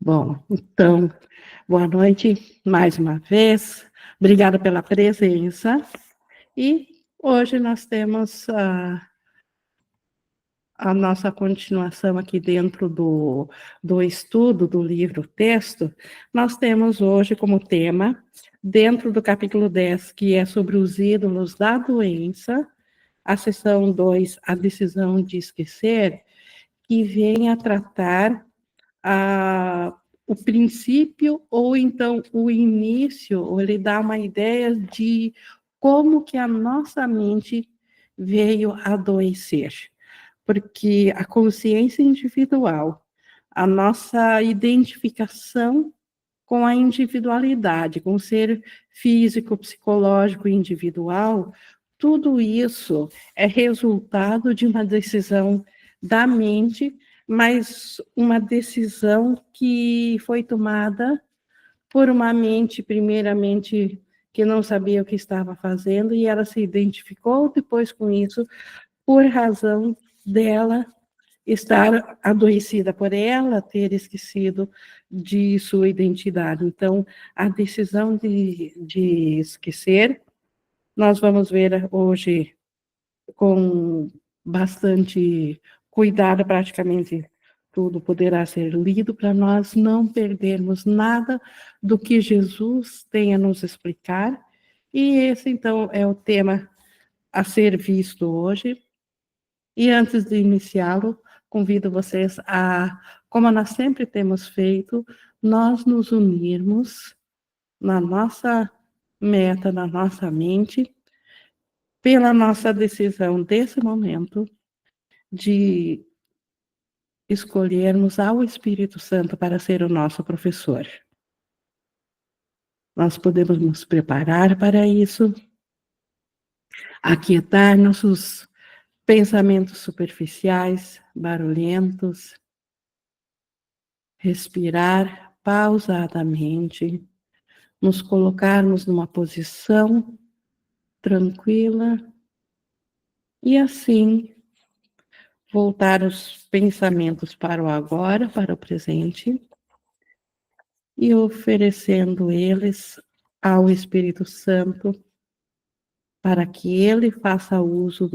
Bom, então, boa noite mais uma vez. Obrigada pela presença. E hoje nós temos a nossa continuação aqui dentro do estudo do livro-texto. Nós temos hoje como tema, dentro do capítulo 10, que é sobre os ídolos da doença, a seção 2, a decisão de esquecer, que vem a tratar o princípio ou então o início, ou ele dá uma ideia de como que a nossa mente veio a adoecer. Porque a consciência individual, a nossa identificação com a individualidade, com o ser físico, psicológico individual, tudo isso é resultado de uma decisão da mente, mas uma decisão que foi tomada por uma mente, primeiramente, que não sabia o que estava fazendo, e ela se identificou depois com isso, por razão dela estar adoecida, por ela ter esquecido de sua identidade. Então, a decisão de esquecer, nós vamos ver hoje com bastante cuidado, praticamente tudo poderá ser lido para nós não perdermos nada do que Jesus tem a nos explicar. E esse, então, é o tema a ser visto hoje. E antes de iniciá-lo, convido vocês a, como nós sempre temos feito, nós nos unirmos na nossa meta, na nossa mente, pela nossa decisão desse momento de escolhermos ao Espírito Santo para ser o nosso professor. Nós podemos nos preparar para isso, aquietar nossos pensamentos superficiais, barulhentos, respirar pausadamente, nos colocarmos numa posição tranquila e assim voltar os pensamentos para o agora, para o presente e oferecendo eles ao Espírito Santo para que ele faça uso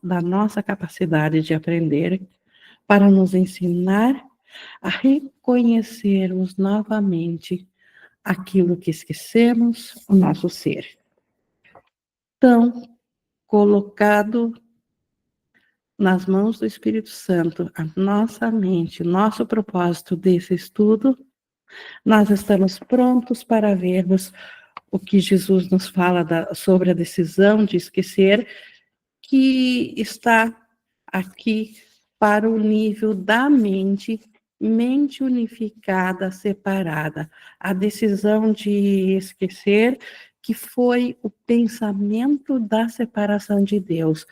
da nossa capacidade de aprender, para nos ensinar a reconhecermos novamente aquilo que esquecemos, o nosso ser. Então, colocado nas mãos do Espírito Santo, a nossa mente, nosso propósito desse estudo, nós estamos prontos para vermos o que Jesus nos fala sobre a decisão de esquecer, que está aqui para o nível da mente unificada, separada. A decisão de esquecer, que foi o pensamento da separação de Deus.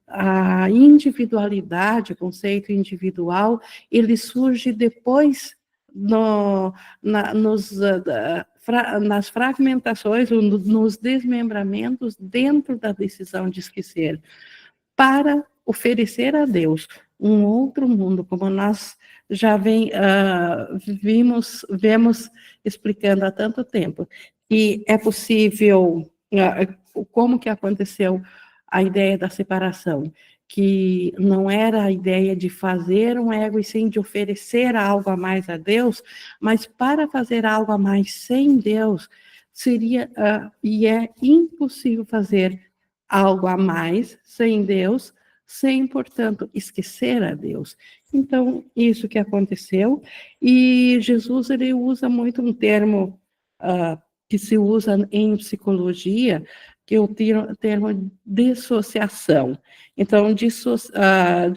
A individualidade, o conceito individual, ele surge depois nas fragmentações, nos desmembramentos dentro da decisão de esquecer, para oferecer a Deus um outro mundo, como nós já vemos explicando há tanto tempo, que é possível, como que aconteceu a ideia da separação, que não era a ideia de fazer um ego e sim de oferecer algo a mais a Deus, mas para fazer algo a mais sem Deus, seria, e é impossível fazer algo a mais sem Deus, sem, portanto, esquecer a Deus. Então, isso que aconteceu, e Jesus, ele usa muito um termo que se usa em psicologia, que é o termo dissociação. Então, dissociação,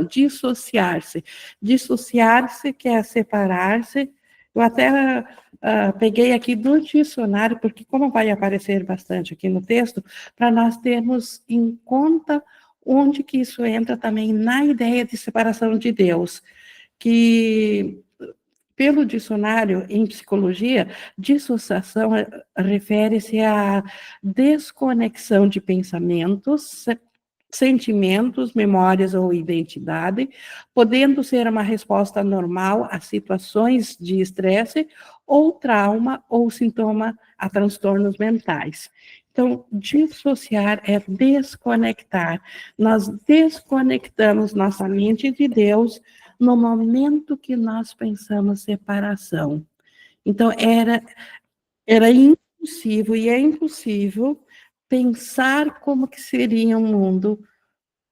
dissociar-se. Dissociar-se quer separar-se. Eu até peguei aqui do dicionário, porque como vai aparecer bastante aqui no texto, para nós termos em conta onde que isso entra também na ideia de separação de Deus, que pelo dicionário em psicologia, dissociação refere-se à desconexão de pensamentos sentimentos, memórias ou identidade, podendo ser uma resposta normal a situações de estresse ou trauma ou sintoma a transtornos mentais. Então, dissociar é desconectar. Nós desconectamos nossa mente de Deus no momento que nós pensamos separação. Então, era impossível e é impossível pensar como que seria um mundo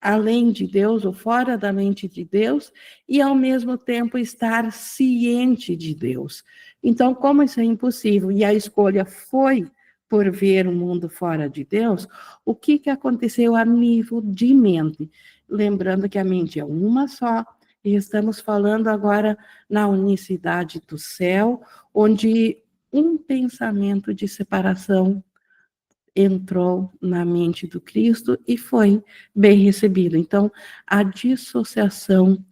além de Deus ou fora da mente de Deus e ao mesmo tempo estar ciente de Deus. Então, como isso é impossível e a escolha foi por ver o mundo fora de Deus, o que que aconteceu a nível de mente? Lembrando que a mente é uma só, e estamos falando agora na unicidade do céu, onde um pensamento de separação entrou na mente do Cristo e foi bem recebido. Então, a dissociação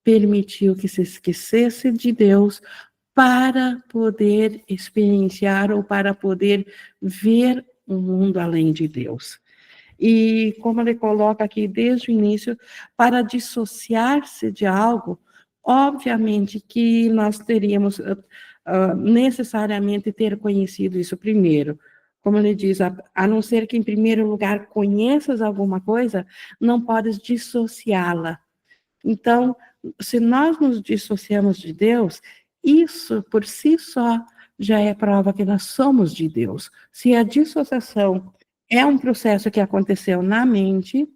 permitiu que se esquecesse de Deus para poder experienciar ou para poder ver um mundo além de Deus. E como ele coloca aqui desde o início, para dissociar-se de algo, obviamente que nós teríamos necessariamente ter conhecido isso primeiro. Como ele diz, a não ser que em primeiro lugar conheças alguma coisa, não podes dissociá-la. Então, se nós nos dissociamos de Deus, isso por si só já é prova que nós somos de Deus. Se a dissociação é um processo que aconteceu na mente,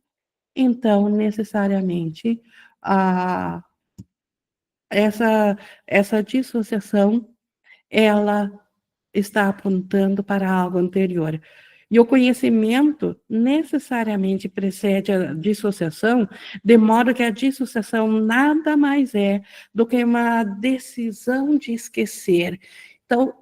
então, necessariamente, a, essa dissociação, ela está apontando para algo anterior. E o conhecimento necessariamente precede a dissociação, de modo que a dissociação nada mais é do que uma decisão de esquecer. Então,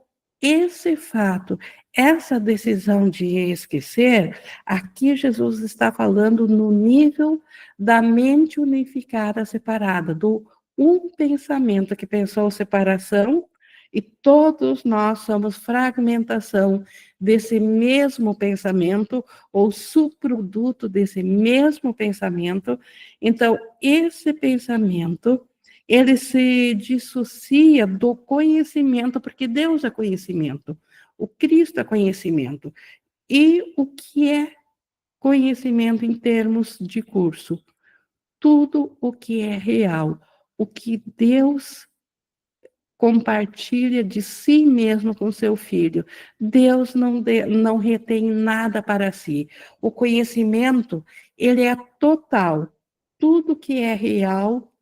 esse fato, essa decisão de esquecer, aqui Jesus está falando no nível da mente unificada separada, do um pensamento que pensou separação, e todos nós somos fragmentação desse mesmo pensamento, ou subproduto desse mesmo pensamento. Então, esse pensamento, ele se dissocia do conhecimento, porque Deus é conhecimento, o Cristo é conhecimento. E o que é conhecimento em termos de curso? Tudo o que é real, o que Deus compartilha de si mesmo com seu filho. Deus não retém nada para si. O conhecimento, ele é total. Tudo que é real,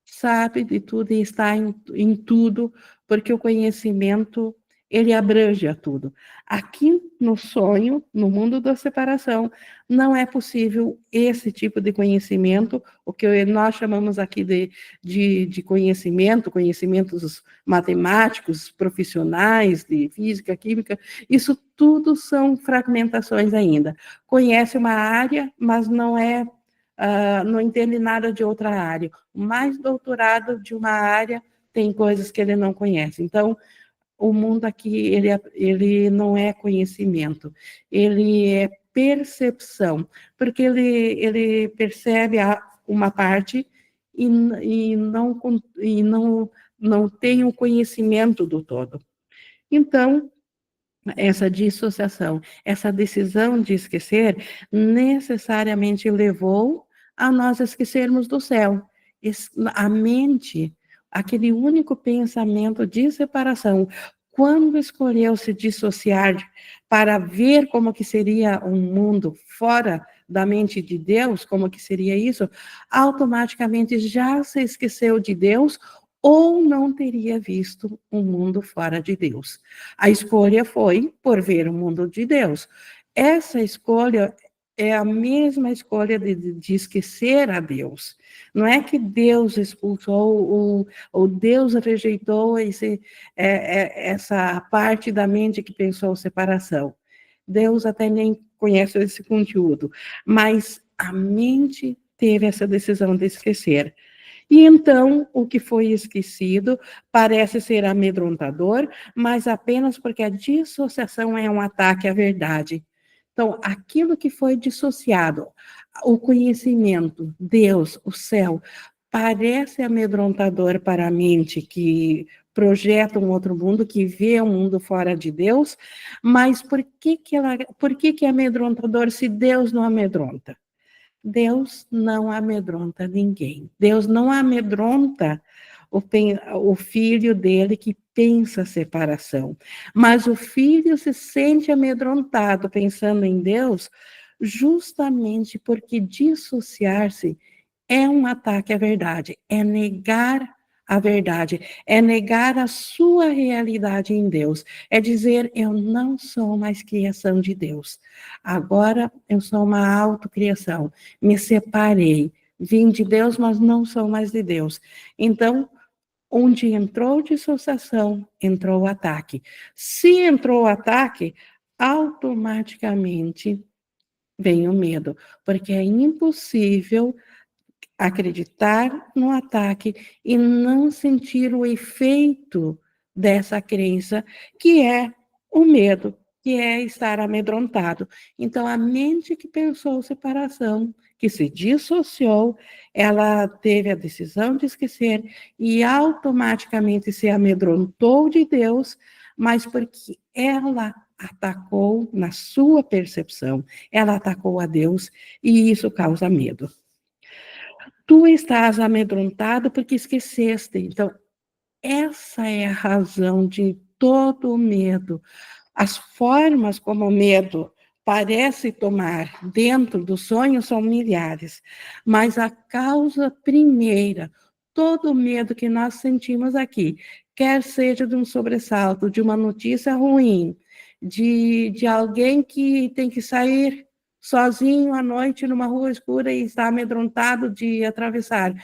sabe de tudo e está em tudo, porque o conhecimento, ele abrange a tudo. Aqui no sonho, no mundo da separação, não é possível esse tipo de conhecimento, o que nós chamamos aqui de conhecimento, conhecimentos matemáticos, profissionais, de física, química, isso tudo são fragmentações ainda. Conhece uma área, mas não entende nada de outra área. O mais doutorado de uma área tem coisas que ele não conhece. Então, o mundo aqui, ele não é conhecimento, ele é percepção, porque ele percebe uma parte e não tem o conhecimento do todo. Então, essa dissociação, essa decisão de esquecer, necessariamente levou a nós esquecermos do céu. A mente, aquele único pensamento de separação, quando escolheu se dissociar para ver como que seria um mundo fora da mente de Deus, como que seria isso, automaticamente já se esqueceu de Deus ou não teria visto um mundo fora de Deus. A escolha foi por ver o mundo de Deus. Essa escolha é a mesma escolha de esquecer a Deus. Não é que Deus expulsou ou Deus rejeitou essa parte da mente que pensou separação. Deus até nem conhece esse conteúdo, mas a mente teve essa decisão de esquecer. E então, o que foi esquecido parece ser amedrontador, mas apenas porque a dissociação é um ataque à verdade. Então, aquilo que foi dissociado, o conhecimento, Deus, o céu, parece amedrontador para a mente que projeta um outro mundo, que vê um mundo fora de Deus, mas por que é amedrontador se Deus não amedronta? Deus não amedronta ninguém. Deus não amedronta o filho dele que pensa separação. Mas o filho se sente amedrontado pensando em Deus, justamente porque dissociar-se é um ataque à verdade, é negar a verdade, é negar a sua realidade em Deus, é dizer, eu não sou mais criação de Deus, agora eu sou uma autocriação, me separei, vim de Deus, mas não sou mais de Deus. Então, onde entrou dissociação, entrou o ataque. Se entrou o ataque, automaticamente vem o medo, porque é impossível acreditar no ataque e não sentir o efeito dessa crença, que é o medo, que é estar amedrontado. Então, a mente que pensou separação, que se dissociou, ela teve a decisão de esquecer e automaticamente se amedrontou de Deus, mas porque ela atacou na sua percepção, ela atacou a Deus e isso causa medo. Tu estás amedrontado porque esqueceste. Então, essa é a razão de todo o medo. As formas como o medo parece tomar dentro do sonho são milhares, mas a causa primeira, todo o medo que nós sentimos aqui, quer seja de um sobressalto, de uma notícia ruim, de alguém que tem que sair sozinho à noite numa rua escura e está amedrontado de atravessar,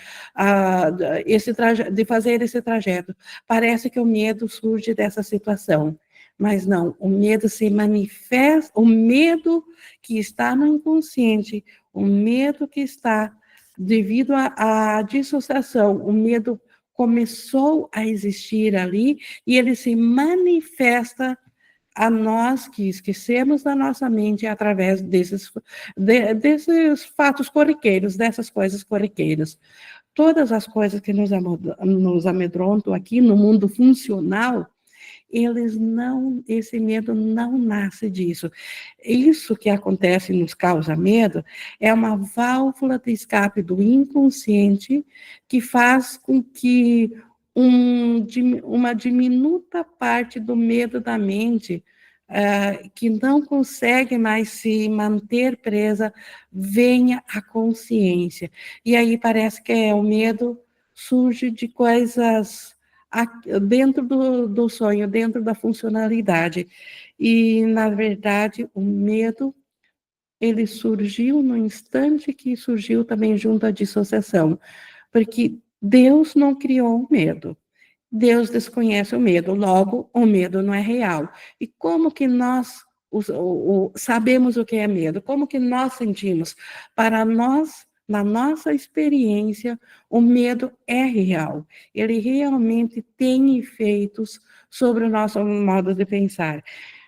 de fazer esse trajeto. Parece que o medo surge dessa situação. Mas não, o medo se manifesta, o medo que está no inconsciente, o medo que está devido à dissociação, o medo começou a existir ali e ele se manifesta a nós que esquecemos da nossa mente através desses fatos corriqueiros, dessas coisas corriqueiras. Todas as coisas que nos amedrontam aqui no mundo funcional, esse medo não nasce disso. Isso que acontece nos causa medo é uma válvula de escape do inconsciente que faz com que uma diminuta parte do medo da mente, que não consegue mais se manter presa, venha à consciência. E aí parece que o medo surge de coisas dentro do sonho, dentro da funcionalidade. E, na verdade, o medo, ele surgiu no instante que surgiu também junto à dissociação, porque Deus não criou o medo. Deus desconhece o medo, logo, o medo não é real. E como que nós sabemos o que é medo? Como que nós sentimos? Para nós, na nossa experiência, o medo é real. Ele realmente tem efeitos sobre o nosso modo de pensar.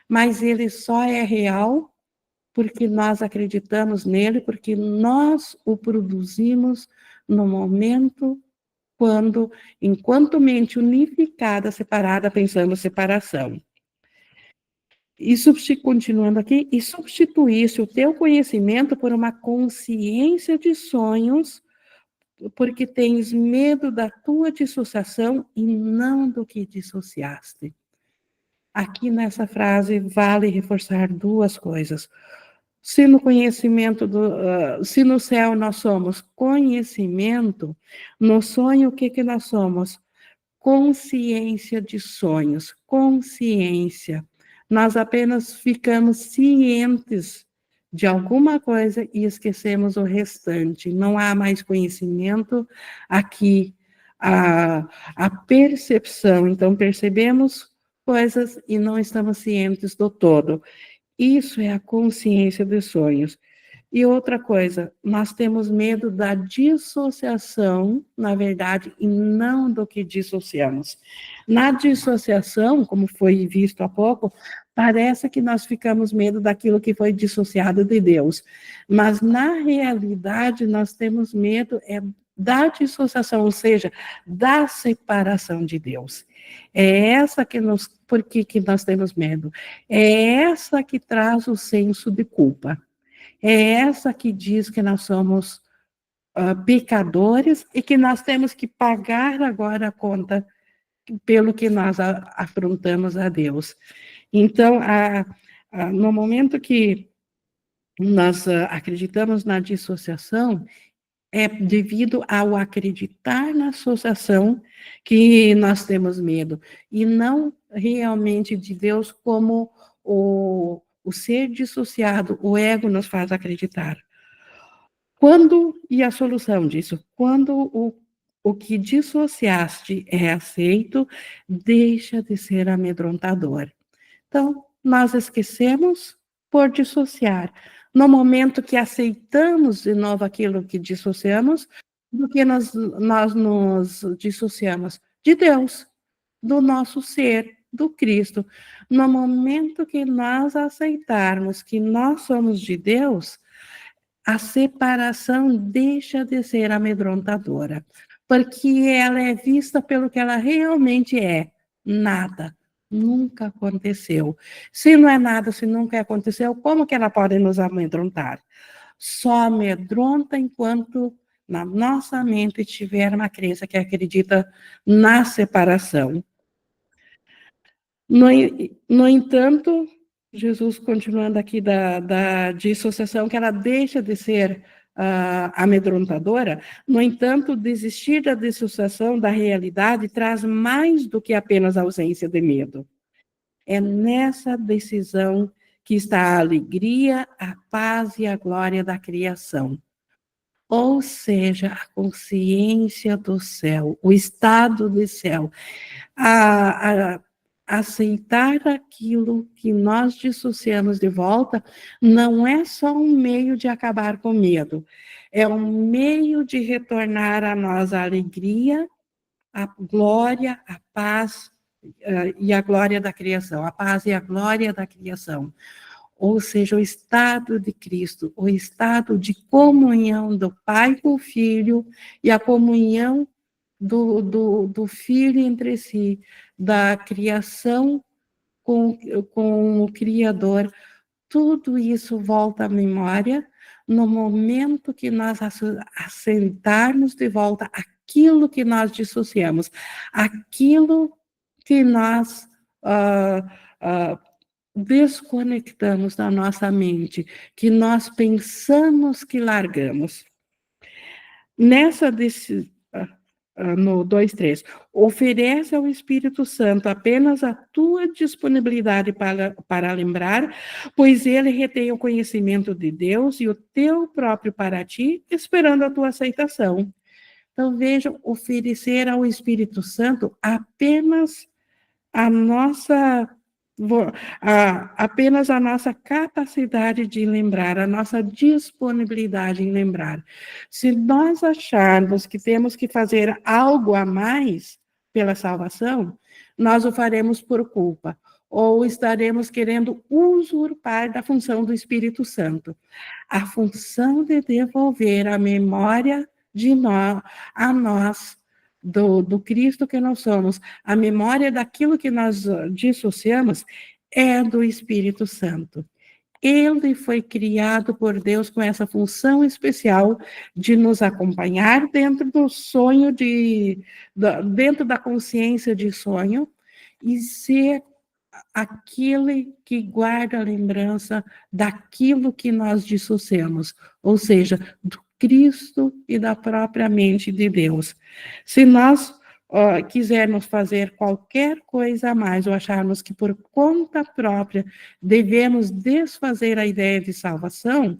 Mas ele só é real porque nós acreditamos nele, porque nós o produzimos no momento enquanto mente unificada, separada, pensando separação. E continuando aqui, e substituísse o teu conhecimento por uma consciência de sonhos, porque tens medo da tua dissociação e não do que dissociaste. Aqui nessa frase vale reforçar duas coisas. Se no se no céu nós somos conhecimento, no sonho o que nós somos? Consciência de sonhos, consciência. Nós apenas ficamos cientes de alguma coisa e esquecemos o restante. Não há mais conhecimento aqui, a percepção. Então, percebemos coisas e não estamos cientes do todo. Isso é a consciência dos sonhos. E outra coisa, nós temos medo da dissociação, na verdade, e não do que dissociamos. Na dissociação, como foi visto há pouco, Parece que nós ficamos medo daquilo que foi dissociado de Deus, mas na realidade nós temos medo da dissociação, ou seja, da separação de Deus. É essa que nos, por que nós temos medo? É essa que traz o senso de culpa. É essa que diz que nós somos pecadores e que nós temos que pagar agora a conta pelo que nós afrontamos a Deus. Então, no momento que nós acreditamos na dissociação, é devido ao acreditar na associação que nós temos medo, e não realmente de Deus como o ser dissociado, o ego nos faz acreditar. Quando, e a solução disso, quando o que dissociaste é aceito, deixa de ser amedrontador. Então, nós esquecemos por dissociar. No momento que aceitamos de novo aquilo que dissociamos, do que nós nos dissociamos? De Deus, do nosso ser, do Cristo. No momento que nós aceitarmos que nós somos de Deus, a separação deixa de ser amedrontadora, porque ela é vista pelo que ela realmente é, nada. Nunca aconteceu. Se não é nada, se nunca aconteceu, como que ela pode nos amedrontar? Só amedronta enquanto na nossa mente tiver uma crença que acredita na separação. No entanto, Jesus, continuando aqui da dissociação, que ela deixa de ser amedrontadora, no entanto, desistir da dissociação da realidade traz mais do que apenas ausência de medo. É nessa decisão que está a alegria, a paz e a glória da criação. Ou seja, a consciência do céu, o estado do céu, aceitar aquilo que nós dissociamos de volta não é só um meio de acabar com medo, é um meio de retornar a nós a alegria, a glória, a paz e a glória da criação, a paz e a glória da criação. Ou seja, o estado de Cristo, o estado de comunhão do Pai com o Filho e a comunhão do Filho entre si, da criação com o Criador. Tudo isso volta à memória no momento que nós assentarmos de volta aquilo que nós dissociamos, aquilo que nós desconectamos da nossa mente, que nós pensamos que largamos. Nessa no 2:3, oferece ao Espírito Santo apenas a tua disponibilidade para lembrar, pois ele retém o conhecimento de Deus e o teu próprio para ti, esperando a tua aceitação. Então, vejam, oferecer ao Espírito Santo apenas a nossa apenas a nossa capacidade de lembrar, a nossa disponibilidade em lembrar. Se nós acharmos que temos que fazer algo a mais pela salvação, nós o faremos por culpa, ou estaremos querendo usurpar da função do Espírito Santo. A função de devolver a memória de nós, a nós, do Cristo que nós somos, a memória daquilo que nós dissociamos, é do Espírito Santo. Ele foi criado por Deus com essa função especial de nos acompanhar dentro do sonho, dentro da consciência de sonho, e ser aquele que guarda a lembrança daquilo que nós dissociamos, ou seja, do Cristo e da própria mente de Deus. Se nós quisermos fazer qualquer coisa a mais, ou acharmos que por conta própria devemos desfazer a ideia de salvação,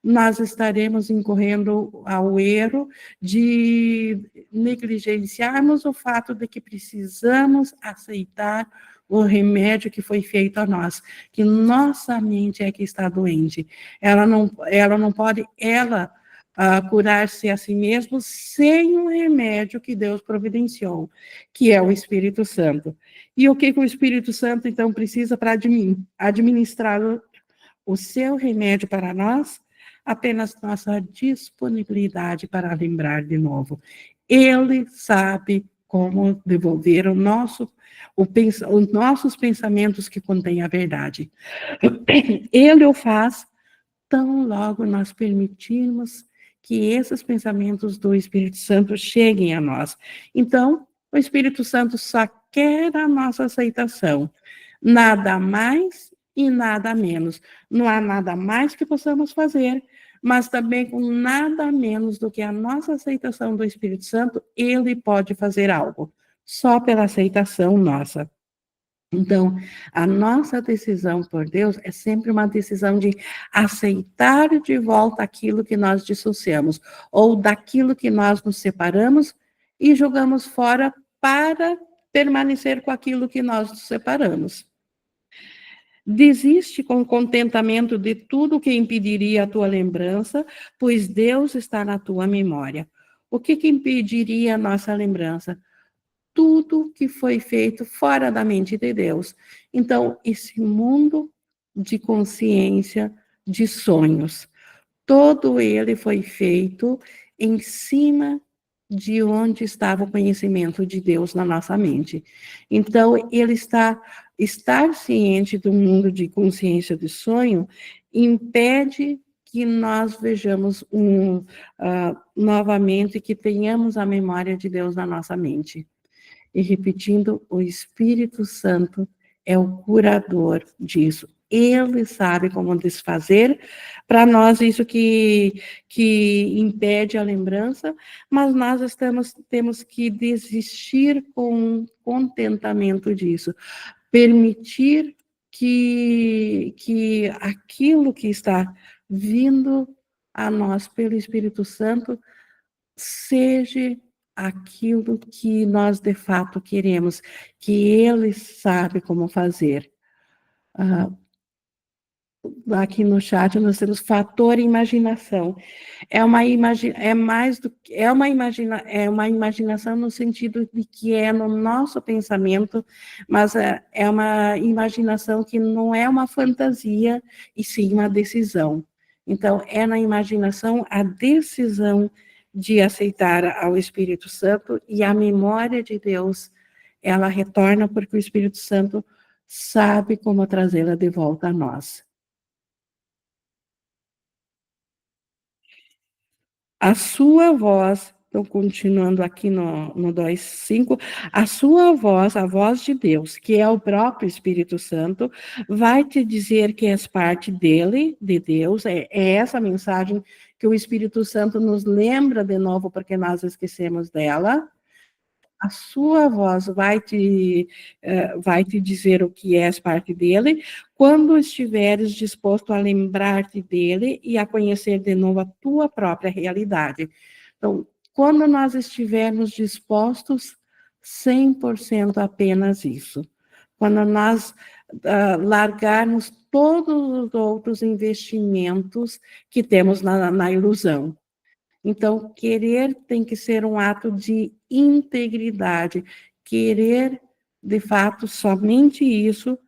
nós estaremos incorrendo ao erro de negligenciarmos o fato de que precisamos aceitar o remédio que foi feito a nós, que nossa mente é que está doente. Ela não pode, curar-se a si mesmo sem o remédio que Deus providenciou, que é o Espírito Santo. E o que o Espírito Santo, então, precisa para administrar o seu remédio para nós? Apenas nossa disponibilidade para lembrar de novo. Ele sabe como devolver os nossos pensamentos que contêm a verdade. Ele o faz tão logo nós permitirmos que esses pensamentos do Espírito Santo cheguem a nós. Então, o Espírito Santo só quer a nossa aceitação, nada mais e nada menos. Não há nada mais que possamos fazer, mas também com nada menos do que a nossa aceitação do Espírito Santo, ele pode fazer algo, só pela aceitação nossa. Então, a nossa decisão por Deus é sempre uma decisão de aceitar de volta aquilo que nós dissociamos, ou daquilo que nós nos separamos e jogamos fora para permanecer com aquilo que nós nos separamos. Desiste com contentamento de tudo que impediria a tua lembrança, pois Deus está na tua memória. O que impediria a nossa lembrança? Tudo que foi feito fora da mente de Deus. Então, esse mundo de consciência, de sonhos, todo ele foi feito em cima de onde estava o conhecimento de Deus na nossa mente. Então, estar ciente do mundo de consciência de sonho impede que nós vejamos novamente, que tenhamos a memória de Deus na nossa mente. E repetindo, o Espírito Santo é o curador disso. Ele sabe como desfazer para nós isso que impede a lembrança, mas nós temos que desistir com contentamento disso. Permitir que aquilo que está vindo a nós pelo Espírito Santo seja aquilo que nós de fato queremos, que Ele sabe como fazer. Aqui no chat nós temos fator imaginação. É uma imaginação no sentido de que é no nosso pensamento, mas é uma imaginação que não é uma fantasia, e sim uma decisão. Então, é na imaginação a decisão de aceitar ao Espírito Santo, e a memória de Deus, ela retorna porque o Espírito Santo sabe como trazê-la de volta a nós. A sua voz, estou continuando aqui no 2:5, a sua voz, a voz de Deus, que é o próprio Espírito Santo, vai te dizer que és parte dele, de Deus, é essa mensagem que o Espírito Santo nos lembra de novo, porque nós esquecemos dela. A sua voz vai te dizer o que és parte dele, quando estiveres disposto a lembrar-te dele e a conhecer de novo a tua própria realidade. Então, quando nós estivermos dispostos, 100% apenas isso. Quando nós largarmos todos os outros investimentos que temos na ilusão. Então, querer tem que ser um ato de integridade, querer, de fato, somente isso,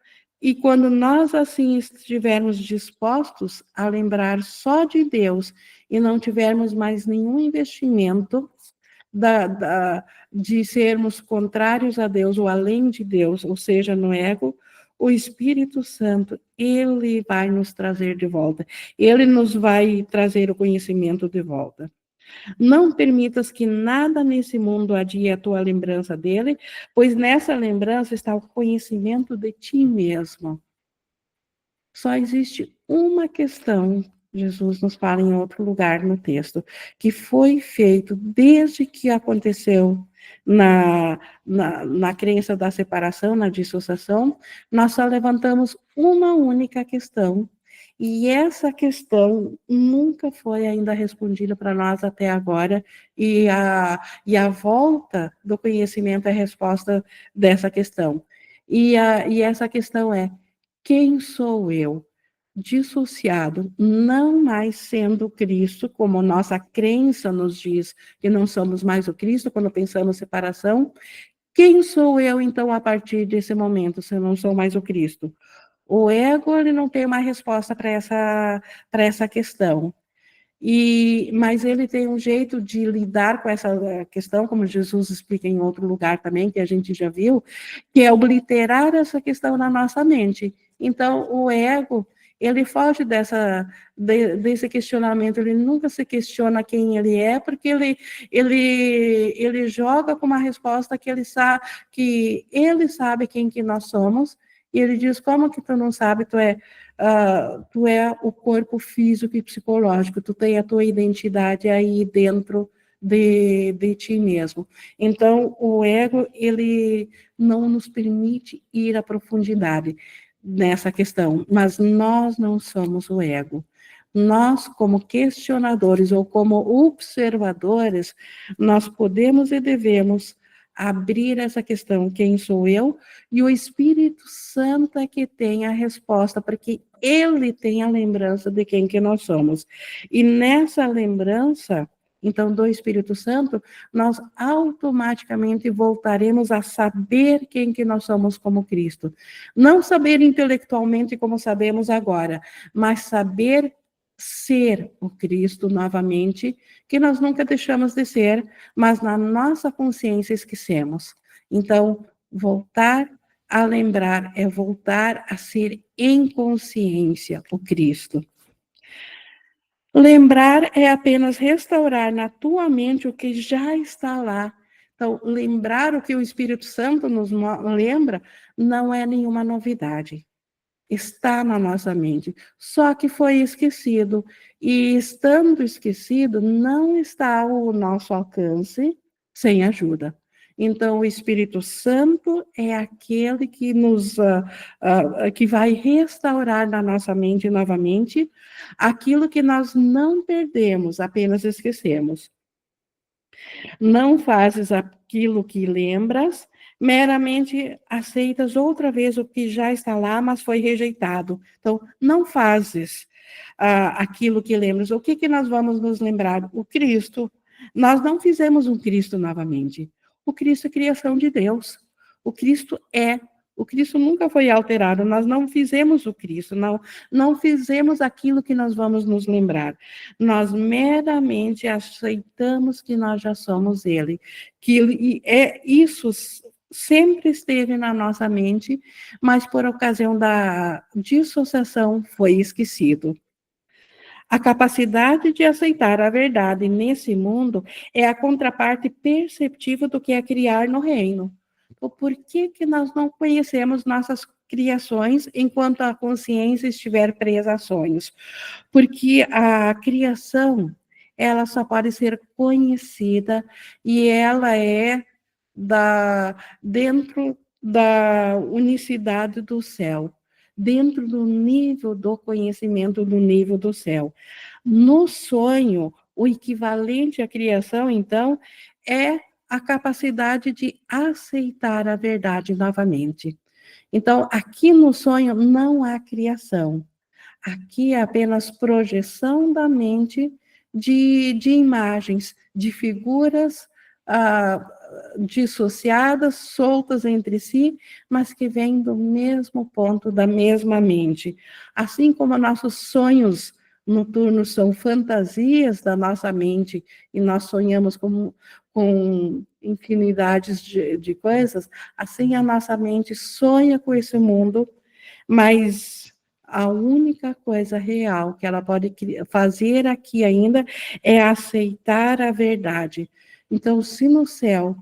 e quando nós, assim, estivermos dispostos a lembrar só de Deus e não tivermos mais nenhum investimento de sermos contrários a Deus ou além de Deus, ou seja, no ego, o Espírito Santo, ele vai nos trazer de volta, ele nos vai trazer o conhecimento de volta. Não permitas que nada nesse mundo adie a tua lembrança dele, pois nessa lembrança está o conhecimento de ti mesmo. Só existe uma questão, Jesus nos fala em outro lugar no texto, que foi feito desde que aconteceu na crença da separação, na dissociação, nós só levantamos uma única questão, e essa questão nunca foi ainda respondida para nós até agora, e a volta do conhecimento é a resposta dessa questão. E essa questão é: quem sou eu? dissociado, não mais sendo Cristo, como nossa crença nos diz que não somos mais o Cristo, quando pensamos separação. Quem sou eu, então, a partir desse momento, se eu não sou mais o Cristo? O ego, ele não tem uma resposta para essa questão. Mas ele tem um jeito de lidar com essa questão, como Jesus explica em outro lugar também, que a gente já viu, que é obliterar essa questão na nossa mente. Então, o ego, ele foge desse questionamento, ele nunca se questiona quem ele é, porque ele joga com uma resposta que ele sabe quem que nós somos, e ele diz, como que tu não sabe, tu é o corpo físico e psicológico, tu tem a tua identidade aí dentro de ti mesmo. Então, o ego, ele não nos permite ir à profundidade nessa questão, mas nós não somos o ego. Nós, como questionadores ou como observadores, nós podemos e devemos abrir essa questão, quem sou eu? E o Espírito Santo é que tem a resposta, porque ele tem a lembrança de quem que nós somos. E nessa lembrança, então, do Espírito Santo, nós automaticamente voltaremos a saber quem que nós somos como Cristo. Não saber intelectualmente como sabemos agora, mas saber ser o Cristo novamente, que nós nunca deixamos de ser, mas na nossa consciência esquecemos. Então, voltar a lembrar é voltar a ser em consciência o Cristo. Lembrar é apenas restaurar na tua mente o que já está lá. Então, lembrar o que o Espírito Santo nos lembra não é nenhuma novidade. Está na nossa mente, só que foi esquecido. E estando esquecido, não está ao nosso alcance sem ajuda. Então, o Espírito Santo é aquele que que vai restaurar na nossa mente novamente aquilo que nós não perdemos, apenas esquecemos. Não fazes aquilo que lembras, meramente aceitas outra vez o que já está lá, mas foi rejeitado. Então, não fazes aquilo que lembras. O que nós vamos nos lembrar? O Cristo. Nós não fizemos um Cristo novamente. O Cristo é criação de Deus. O Cristo é. O Cristo nunca foi alterado. Nós não fizemos o Cristo, não fizemos aquilo que nós vamos nos lembrar. Nós meramente aceitamos que nós já somos Ele. Isso sempre esteve na nossa mente, mas por ocasião da dissociação foi esquecido. A capacidade de aceitar a verdade nesse mundo é a contraparte perceptível do que é criar no reino. Então, por que nós não conhecemos nossas criações enquanto a consciência estiver presa a sonhos? Porque a criação, ela só pode ser conhecida e ela é dentro da unicidade do céu, dentro do nível do conhecimento do nível do céu. No sonho, o equivalente à criação, então, é a capacidade de aceitar a verdade novamente. Então, aqui no sonho não há criação. Aqui é apenas projeção da mente de imagens, de figuras dissociadas, soltas entre si, mas que vêm do mesmo ponto, da mesma mente. Assim como nossos sonhos noturnos são fantasias da nossa mente, e nós sonhamos com infinidades de coisas, assim a nossa mente sonha com esse mundo, mas a única coisa real que ela pode fazer aqui ainda é aceitar a verdade. Então, se no céu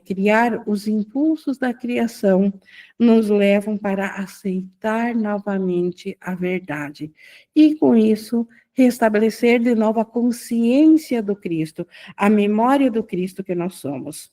criar, os impulsos da criação nos levam para aceitar novamente a verdade. E com isso, restabelecer de novo a consciência do Cristo, a memória do Cristo que nós somos.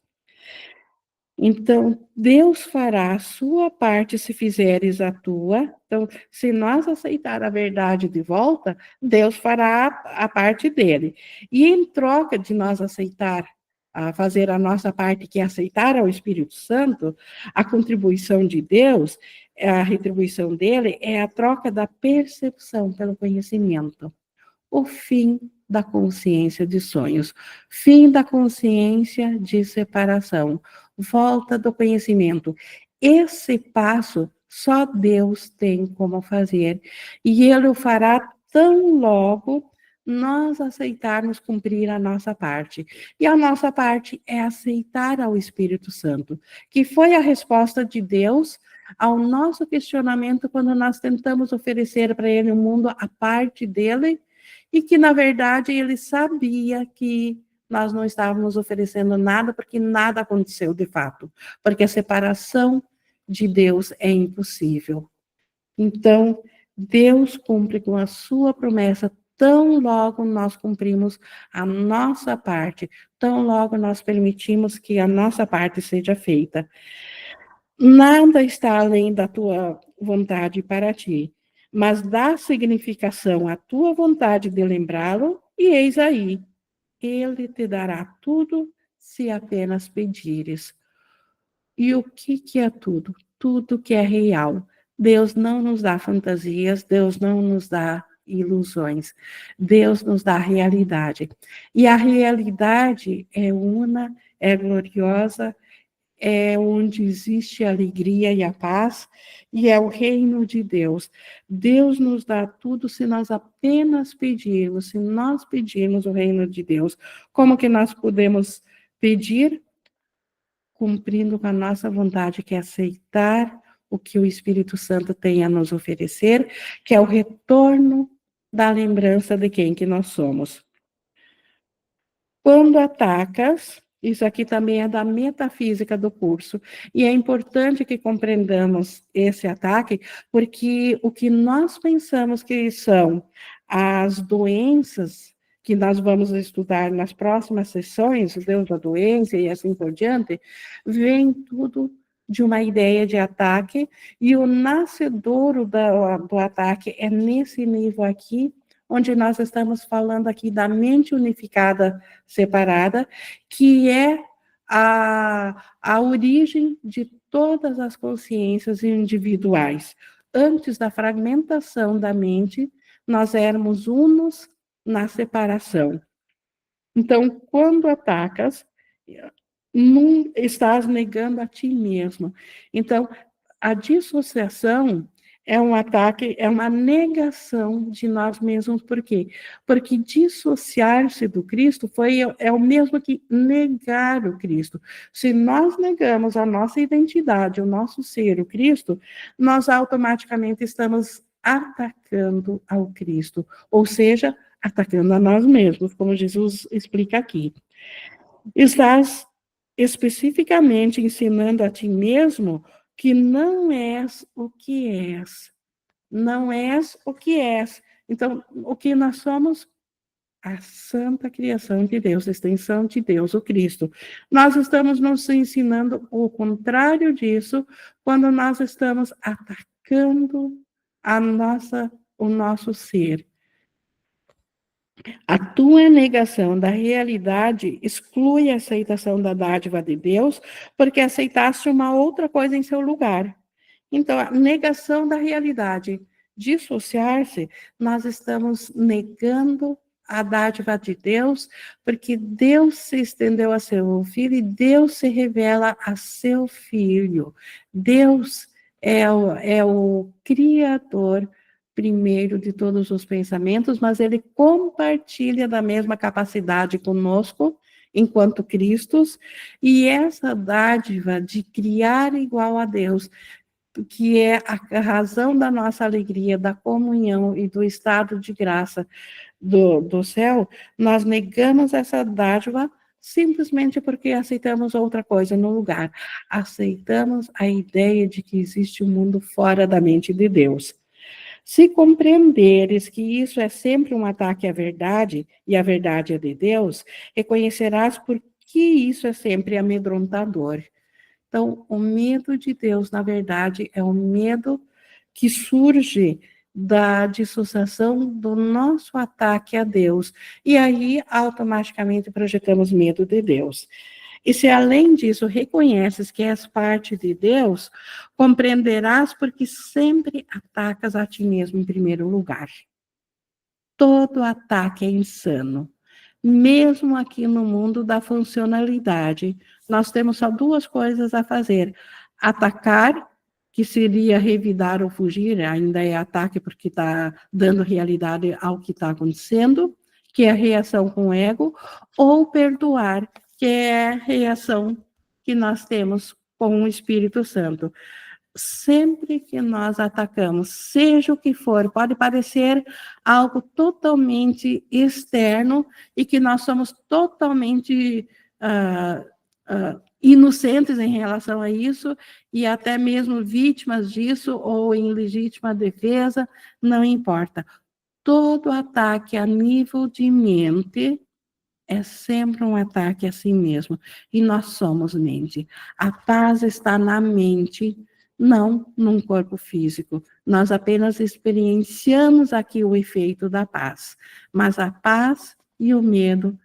Então, Deus fará a sua parte se fizeres a tua. Então, se nós aceitar a verdade de volta, Deus fará a parte dele. E em troca de nós aceitar a fazer a nossa parte, que é aceitar ao Espírito Santo, a contribuição de Deus, a retribuição dele, é a troca da percepção pelo conhecimento. O fim da consciência de sonhos, fim da consciência de separação, volta do conhecimento. Esse passo só Deus tem como fazer, e Ele o fará tão logo nós aceitarmos cumprir a nossa parte. E a nossa parte é aceitar ao Espírito Santo, que foi a resposta de Deus ao nosso questionamento quando nós tentamos oferecer para Ele o mundo a parte dele, e que, na verdade, ele sabia que nós não estávamos oferecendo nada, porque nada aconteceu de fato, porque a separação de Deus é impossível. Então, Deus cumpre com a sua promessa tão logo nós cumprimos a nossa parte, tão logo nós permitimos que a nossa parte seja feita. Nada está além da tua vontade para ti, mas dá significação à tua vontade de lembrá-lo, e eis aí, ele te dará tudo se apenas pedires. E o que é tudo? Tudo que é real. Deus não nos dá fantasias, Deus não nos dá ilusões. Deus nos dá realidade. E a realidade é una, é gloriosa, é onde existe a alegria e a paz, e é o reino de Deus. Deus nos dá tudo se nós apenas pedirmos, se nós pedirmos o reino de Deus. Como que nós podemos pedir? Cumprindo com a nossa vontade, que é aceitar o que o Espírito Santo tem a nos oferecer, que é o retorno da lembrança de quem que nós somos. Quando atacas, isso aqui também é da metafísica do curso, e é importante que compreendamos esse ataque, porque o que nós pensamos que são as doenças que nós vamos estudar nas próximas sessões, o Deus da doença e assim por diante, vem tudo de uma ideia de ataque, e o nascedouro do ataque é nesse nível aqui, onde nós estamos falando aqui da mente unificada separada, que é a origem de todas as consciências individuais. Antes da fragmentação da mente, nós éramos unos na separação. Então, quando atacas, não estás negando a ti mesmo. Então, a dissociação é um ataque, é uma negação de nós mesmos. Por quê? Porque dissociar-se do Cristo é o mesmo que negar o Cristo. Se nós negamos a nossa identidade, o nosso ser, o Cristo, nós automaticamente estamos atacando ao Cristo, ou seja, atacando a nós mesmos, como Jesus explica aqui. Estás especificamente ensinando a ti mesmo que não és o que és. Não és o que és. Então, o que nós somos? A santa criação de Deus, a extensão de Deus, o Cristo. Nós estamos nos ensinando o contrário disso quando nós estamos atacando o nosso ser. A tua negação da realidade exclui a aceitação da dádiva de Deus, porque aceitaste uma outra coisa em seu lugar. Então, a negação da realidade, dissociar-se, nós estamos negando a dádiva de Deus, porque Deus se estendeu a seu filho e Deus se revela a seu filho. Deus é o Criador primeiro de todos os pensamentos, mas ele compartilha da mesma capacidade conosco, enquanto Cristos, e essa dádiva de criar igual a Deus, que é a razão da nossa alegria, da comunhão e do estado de graça do céu, nós negamos essa dádiva simplesmente porque aceitamos outra coisa no lugar. Aceitamos a ideia de que existe um mundo fora da mente de Deus. Se compreenderes que isso é sempre um ataque à verdade, e a verdade é de Deus, reconhecerás por que isso é sempre amedrontador. Então, o medo de Deus, na verdade, é um medo que surge da dissociação do nosso ataque a Deus. E aí, automaticamente, projetamos medo de Deus. E se, além disso, reconheces que és parte de Deus, compreenderás porque sempre atacas a ti mesmo em primeiro lugar. Todo ataque é insano. Mesmo aqui no mundo da funcionalidade, nós temos só duas coisas a fazer: atacar, que seria revidar ou fugir, ainda é ataque porque está dando realidade ao que está acontecendo, que é a reação com o ego, ou perdoar, que é a reação que nós temos com o Espírito Santo. Sempre que nós atacamos, seja o que for, pode parecer algo totalmente externo e que nós somos totalmente inocentes em relação a isso e até mesmo vítimas disso ou em legítima defesa, não importa. Todo ataque a nível de mente é sempre um ataque a si mesmo. E nós somos mente. A paz está na mente, não num corpo físico. Nós apenas experienciamos aqui o efeito da paz. Mas a paz e o medo,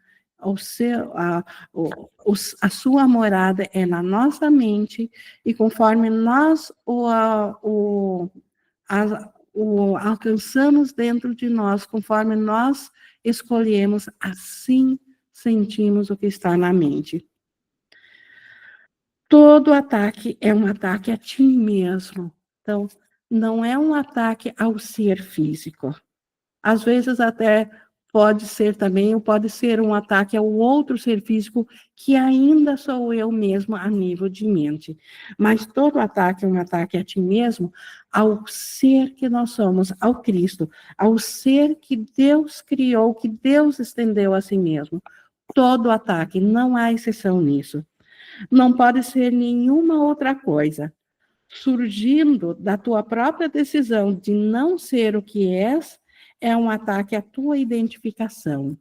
a sua morada é na nossa mente, e conforme nós o alcançamos dentro de nós, conforme nós escolhemos, assim sentimos o que está na mente. Todo ataque é um ataque a ti mesmo. Então, não é um ataque ao ser físico. Às vezes até pode ser também, ou pode ser um ataque ao outro ser físico, que ainda sou eu mesmo a nível de mente. Mas todo ataque é um ataque a ti mesmo, ao ser que nós somos, ao Cristo, ao ser que Deus criou, que Deus estendeu a si mesmo. Todo ataque, não há exceção nisso. Não pode ser nenhuma outra coisa. Surgindo da tua própria decisão de não ser o que és, é um ataque à tua identificação.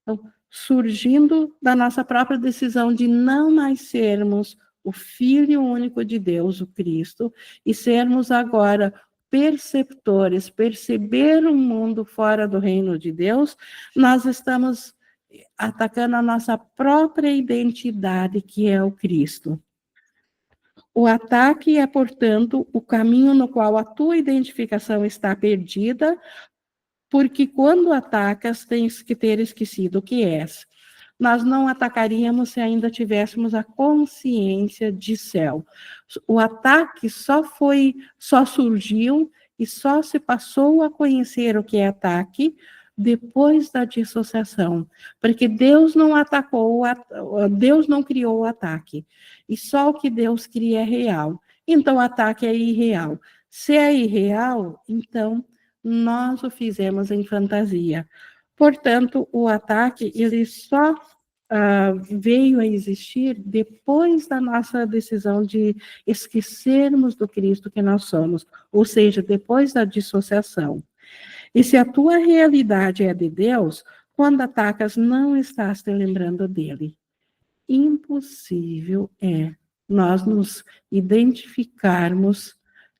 Então, surgindo da nossa própria decisão de não mais sermos o Filho único de Deus, o Cristo, e sermos agora perceptores, perceber um mundo fora do reino de Deus, nós estamos atacando a nossa própria identidade, que é o Cristo. O ataque é, portanto, o caminho no qual a tua identificação está perdida, porque quando atacas, tens que ter esquecido o que és. Nós não atacaríamos se ainda tivéssemos a consciência de céu. O ataque só surgiu e só se passou a conhecer o que é ataque depois da dissociação, porque Deus não atacou, Deus não criou o ataque, e só o que Deus cria é real. Então o ataque é irreal. Se é irreal, então nós o fizemos em fantasia. Portanto, o ataque ele só veio a existir depois da nossa decisão de esquecermos do Cristo que nós somos, ou seja, depois da dissociação. E se a tua realidade é de Deus, quando atacas, não estás te lembrando dele. Impossível é nós nos identificarmos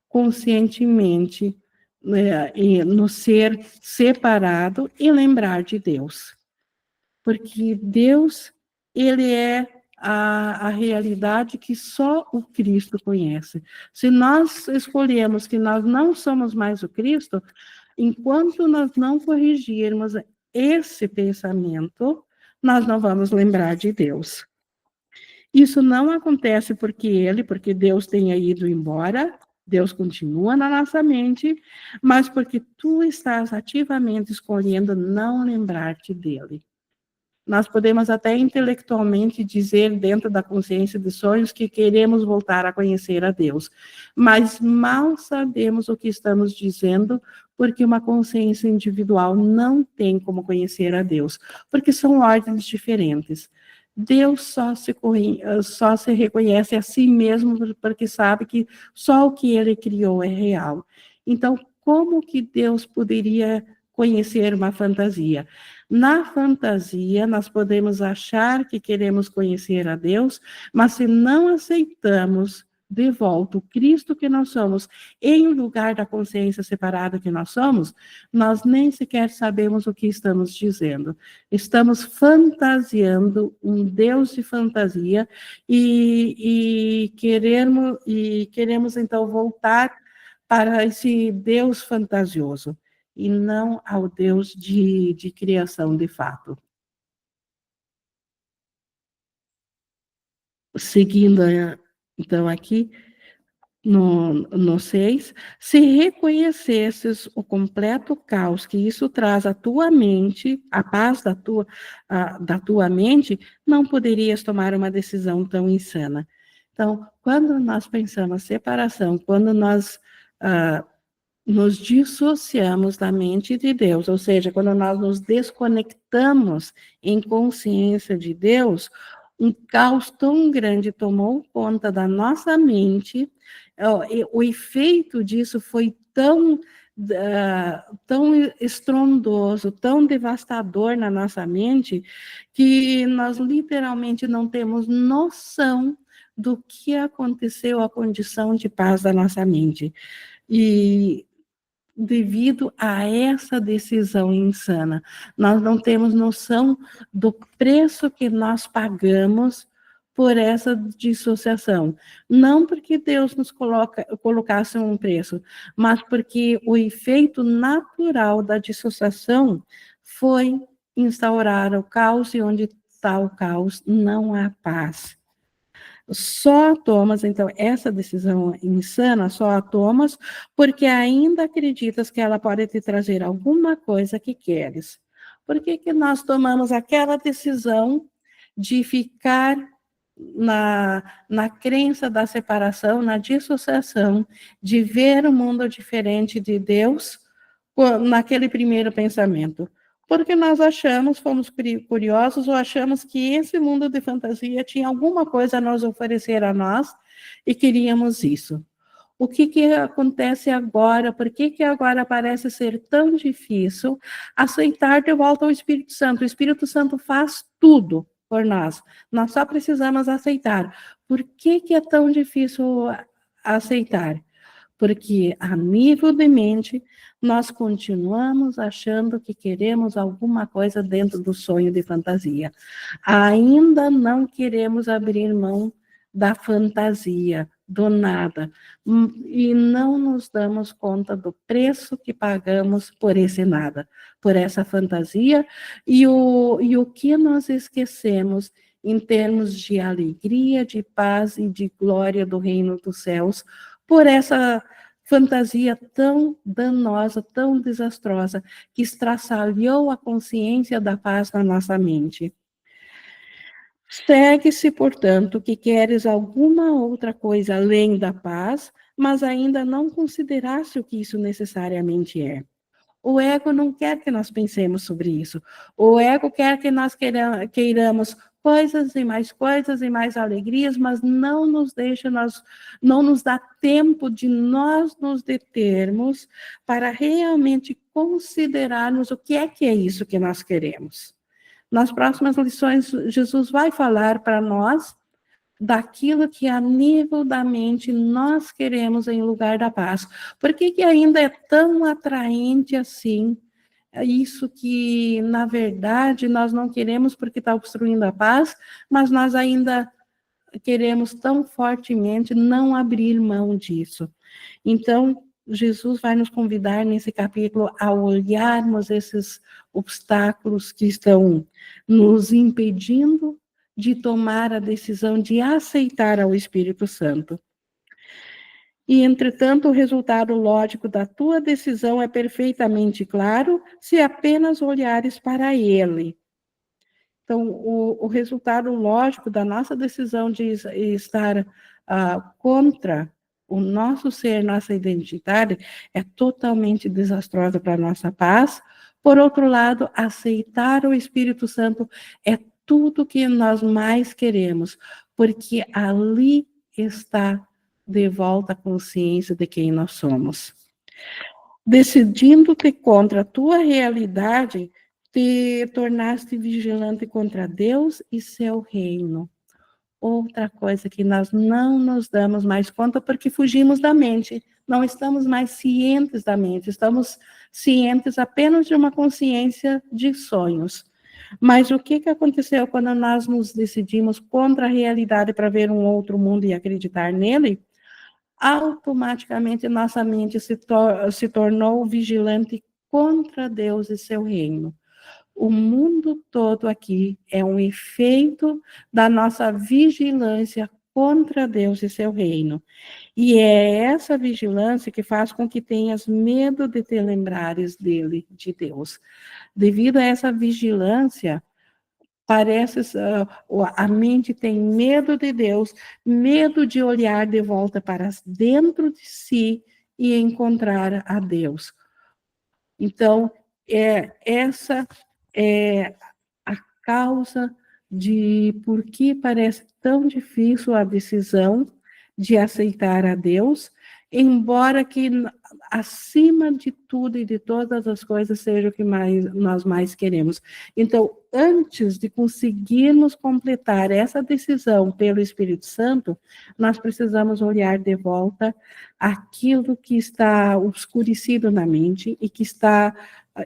conscientemente, né, no ser separado e lembrar de Deus. Porque Deus, ele é a realidade que só o Cristo conhece. Se nós escolhemos que nós não somos mais o Cristo, enquanto nós não corrigirmos esse pensamento, nós não vamos lembrar de Deus. Isso não acontece porque Deus tenha ido embora, Deus continua na nossa mente, mas porque tu estás ativamente escolhendo não lembrar-te dele. Nós podemos até intelectualmente dizer, dentro da consciência de sonhos, que queremos voltar a conhecer a Deus, mas mal sabemos o que estamos dizendo, porque uma consciência individual não tem como conhecer a Deus, porque são ordens diferentes. Deus só se reconhece a si mesmo, porque sabe que só o que ele criou é real. Então, como que Deus poderia conhecer uma fantasia? Na fantasia, nós podemos achar que queremos conhecer a Deus, mas se não aceitamos de volta o Cristo que nós somos, em lugar da consciência separada que nós somos, nós nem sequer sabemos o que estamos dizendo. Estamos fantasiando um Deus de fantasia queremos então voltar para esse Deus fantasioso e não ao Deus de criação de fato. Seguindo, então, aqui no 6, se reconhecesses o completo caos que isso traz à tua mente, a paz da tua mente, não poderias tomar uma decisão tão insana. Então, quando nós pensamos separação, quando nós nos dissociamos da mente de Deus, ou seja, quando nós nos desconectamos em consciência de Deus, um caos tão grande tomou conta da nossa mente, o efeito disso foi tão estrondoso, tão devastador na nossa mente, que nós literalmente não temos noção do que aconteceu à condição de paz da nossa mente. E devido a essa decisão insana, nós não temos noção do preço que nós pagamos por essa dissociação. Não porque Deus nos colocasse um preço, mas porque o efeito natural da dissociação foi instaurar o caos, e onde está o caos, não há paz. Só a tomas, então, essa decisão insana, só a tomas, porque ainda acreditas que ela pode te trazer alguma coisa que queres. Por que nós tomamos aquela decisão de ficar na crença da separação, na dissociação, de ver o mundo diferente de Deus, naquele primeiro pensamento? Porque nós fomos curiosos, ou achamos que esse mundo de fantasia tinha alguma coisa a nos oferecer a nós e queríamos isso. O que acontece agora? Por que agora parece ser tão difícil aceitar de volta o Espírito Santo? O Espírito Santo faz tudo por nós. Nós só precisamos aceitar. Por que é tão difícil aceitar? Porque a nível de mente, nós continuamos achando que queremos alguma coisa dentro do sonho de fantasia. Ainda não queremos abrir mão da fantasia, do nada, e não nos damos conta do preço que pagamos por esse nada, por essa fantasia, e o que nós esquecemos em termos de alegria, de paz e de glória do reino dos céus, por essa fantasia tão danosa, tão desastrosa, que estraçalhou a consciência da paz na nossa mente. Segue-se, portanto, que queres alguma outra coisa além da paz, mas ainda não consideraste o que isso necessariamente é. O ego não quer que nós pensemos sobre isso. O ego quer que nós queiramos coisas e mais alegrias, mas não nos não nos dá tempo de nós nos determos para realmente considerarmos o que é isso que nós queremos. Nas próximas lições, Jesus vai falar para nós daquilo que a nível da mente nós queremos em lugar da paz. Por que ainda é tão atraente assim isso que, na verdade, nós não queremos porque está obstruindo a paz, mas nós ainda queremos tão fortemente não abrir mão disso? Então, Jesus vai nos convidar nesse capítulo a olharmos esses obstáculos que estão nos impedindo de tomar a decisão de aceitar ao Espírito Santo. E, entretanto, o resultado lógico da tua decisão é perfeitamente claro se apenas olhares para ele. Então, o resultado lógico da nossa decisão de estar contra o nosso ser, nossa identidade, é totalmente desastrosa para a nossa paz. Por outro lado, aceitar o Espírito Santo é tudo que nós mais queremos, porque ali está de volta a consciência de quem nós somos. Decidindo-te contra a tua realidade, te tornaste vigilante contra Deus e seu reino. outra coisa que nós não nos damos mais conta porque fugimos da mente, não estamos mais cientes da mente, estamos cientes apenas de uma consciência de sonhos. Mas o que aconteceu quando nós nos decidimos contra a realidade para ver um outro mundo e acreditar nele? Automaticamente nossa mente se tornou vigilante contra Deus e seu reino. O mundo todo aqui é um efeito da nossa vigilância contra Deus e seu reino. E é essa vigilância que faz com que tenhas medo de te lembrares dele, de Deus. Devido a essa vigilância, parece a mente tem medo de Deus, medo de olhar de volta para dentro de si e encontrar a Deus. Então, essa é a causa de por que parece tão difícil a decisão de aceitar a Deus, embora que acima de tudo e de todas as coisas seja o que nós mais queremos. Então, antes de conseguirmos completar essa decisão pelo Espírito Santo, nós precisamos olhar de volta aquilo que está obscurecido na mente e que está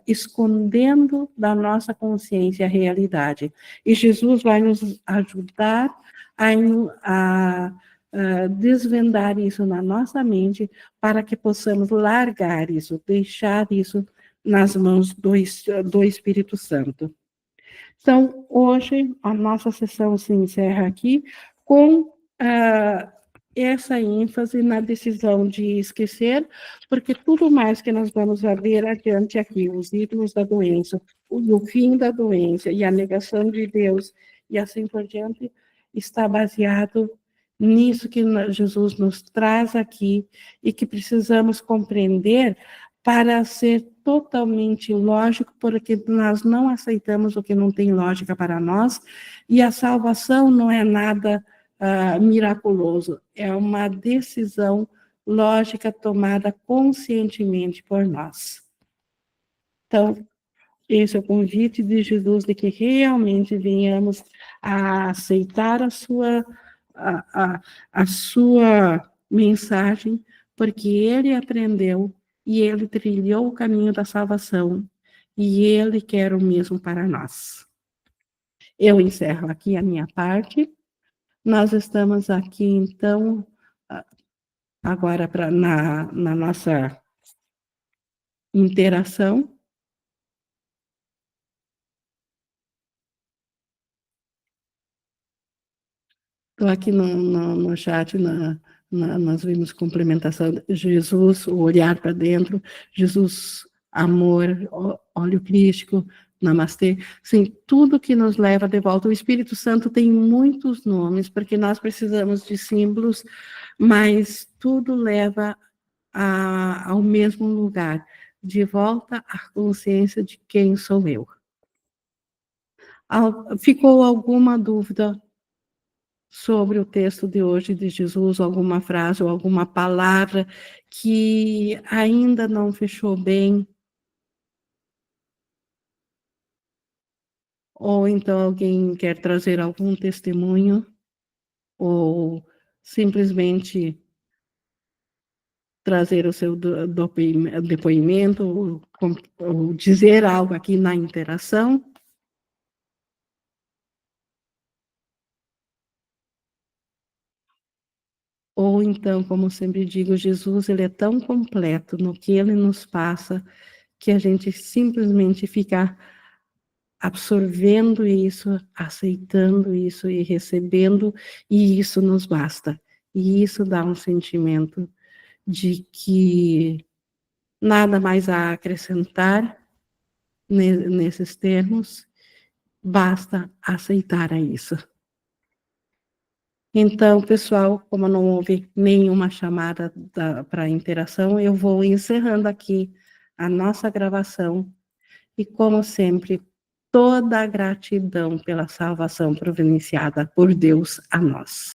escondendo da nossa consciência a realidade. E Jesus vai nos ajudar a desvendar isso na nossa mente para que possamos largar isso, deixar isso nas mãos do Espírito Santo. Então, hoje, a nossa sessão se encerra aqui com essa ênfase na decisão de esquecer, porque tudo mais que nós vamos ver adiante aqui, os ídolos da doença, o fim da doença e a negação de Deus e assim por diante, está baseado nisso que Jesus nos traz aqui e que precisamos compreender para ser totalmente lógico, porque nós não aceitamos o que não tem lógica para nós, e a salvação não é nada miraculoso, é uma decisão lógica tomada conscientemente por nós. Então, esse é o convite de Jesus de que realmente venhamos a aceitar a sua mensagem, porque ele aprendeu e ele trilhou o caminho da salvação e ele quer o mesmo para nós. Eu encerro aqui a minha parte. Nós estamos aqui, então, agora na nossa interação. Estou aqui no chat, nós vimos complementação, Jesus, o olhar para dentro, Jesus, amor, óleo crístico, namastê, sim, tudo que nos leva de volta. O Espírito Santo tem muitos nomes, porque nós precisamos de símbolos, mas tudo leva ao mesmo lugar, de volta à consciência de quem sou eu. Ficou alguma dúvida sobre o texto de hoje de Jesus, alguma frase ou alguma palavra que ainda não fechou bem? Ou então alguém quer trazer algum testemunho? Ou simplesmente trazer o seu depoimento, ou dizer algo aqui na interação? Ou então, como sempre digo, Jesus, ele é tão completo no que ele nos passa, que a gente simplesmente fica absorvendo isso, aceitando isso e recebendo, e isso nos basta. E isso dá um sentimento de que nada mais há a acrescentar nesses termos, basta aceitar a isso. Então, pessoal, como não houve nenhuma chamada para interação, eu vou encerrando aqui a nossa gravação e, como sempre, toda a gratidão pela salvação providenciada por Deus a nós.